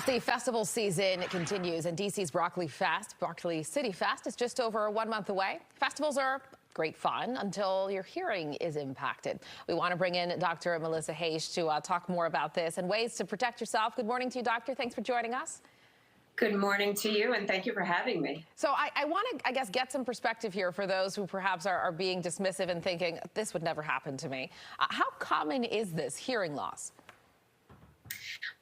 The festival season continues, and DC's Broccoli City Fest is just over 1 month away. Festivals are great fun until your hearing is impacted. We want to bring in Dr. Melissa Haish to talk more about this and ways to protect yourself. Good morning to you, Doctor. Thanks for joining us. Good morning to you, and thank you for having me. So I want to, I guess, get some perspective here for those who perhaps are being dismissive and thinking, this would never happen to me. How common is this hearing loss?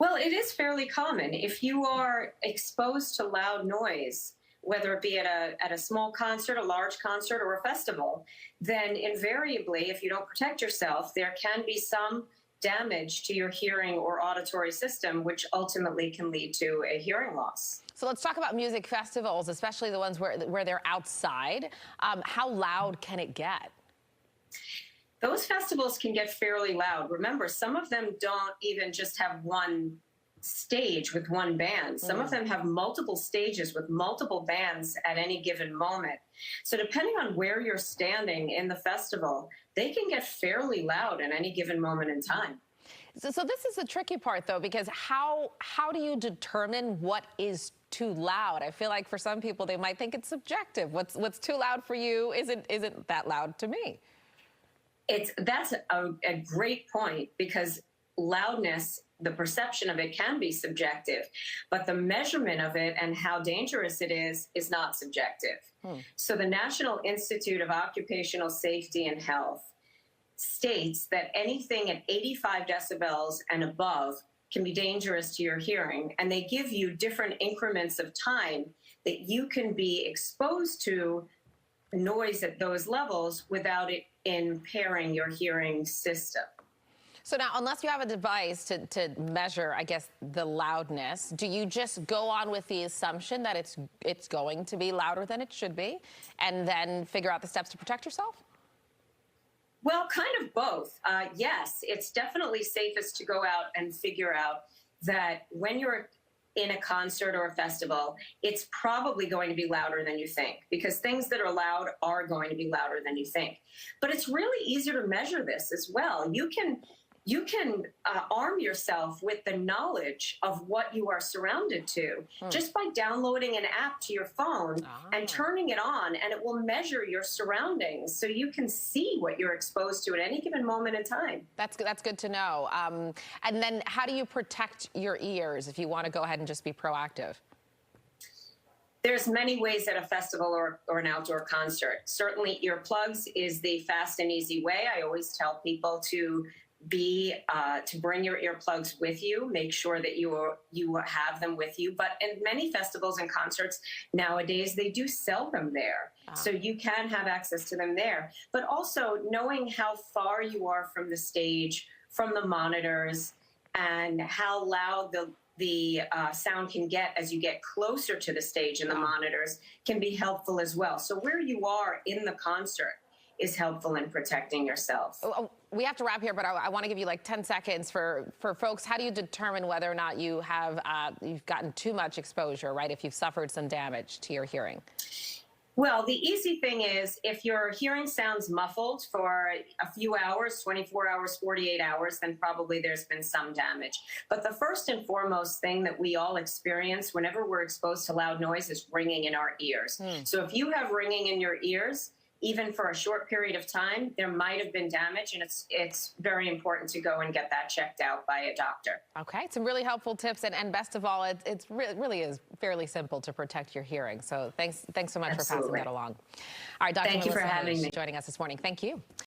Well, it is fairly common. If you are exposed to loud noise, whether it be at a small concert, a large concert, or a festival, then invariably, if you don't protect yourself, there can be some damage to your hearing or auditory system, which ultimately can lead to a hearing loss. So let's talk about music festivals, especially the ones where they're outside. How loud can it get? Those festivals can get fairly loud. Remember, some of them don't even just have one stage with one band. Some of them have multiple stages with multiple bands at any given moment. So depending on where you're standing in the festival, they can get fairly loud at any given moment in time. So this is the tricky part, though, because how do you determine what is too loud? I feel like for some people, they might think it's subjective. What's too loud for you isn't that loud to me. That's a great point, because loudness, the perception of it can be subjective, but the measurement of it and how dangerous it is not subjective. So the National Institute of Occupational Safety and Health states that anything at 85 decibels and above can be dangerous to your hearing, and they give you different increments of time that you can be exposed to noise at those levels without it impairing your hearing system. So now, unless you have a device to measure, I guess, the loudness, do you just go on with the assumption that it's going to be louder than it should be, and then figure out the steps to protect yourself? Well, kind of both. Yes, it's definitely safest to go out and figure out that when you're in a concert or a festival, it's probably going to be louder than you think, because things that are loud are going to be louder than you think. But it's really easier to measure this as well. You can arm yourself with the knowledge of what you are surrounded to just by downloading an app to your phone and turning it on, and it will measure your surroundings so you can see what you're exposed to at any given moment in time. That's good to know. And then how do you protect your ears if you want to go ahead and just be proactive? There's many ways at a festival or an outdoor concert. Certainly earplugs is the fast and easy way. I always tell people to bring your earplugs with you. Make sure that you have them with you. But in many festivals and concerts nowadays, they do sell them there. So you can have access to them there. But also knowing how far you are from the stage, from the monitors, and how loud the sound can get as you get closer to the stage and the monitors can be helpful as well. So where you are in the concert is helpful in protecting yourself. We have to wrap here, but I want to give you like 10 seconds for folks. How do you determine whether or not you have you've gotten too much exposure, right? If you've suffered some damage to your hearing? Well, the easy thing is, if your hearing sounds muffled for a few hours, 24 hours, 48 hours, then probably there's been some damage. But the first and foremost thing that we all experience whenever we're exposed to loud noise is ringing in our ears. So if you have ringing in your ears, even for a short period of time, there might have been damage, and it's very important to go and get that checked out by a doctor. Okay, some really helpful tips, and best of all, it really is fairly simple to protect your hearing. So thanks so much for passing that along. All right, Dr. Thank you for having me. Joining us this morning. Thank you.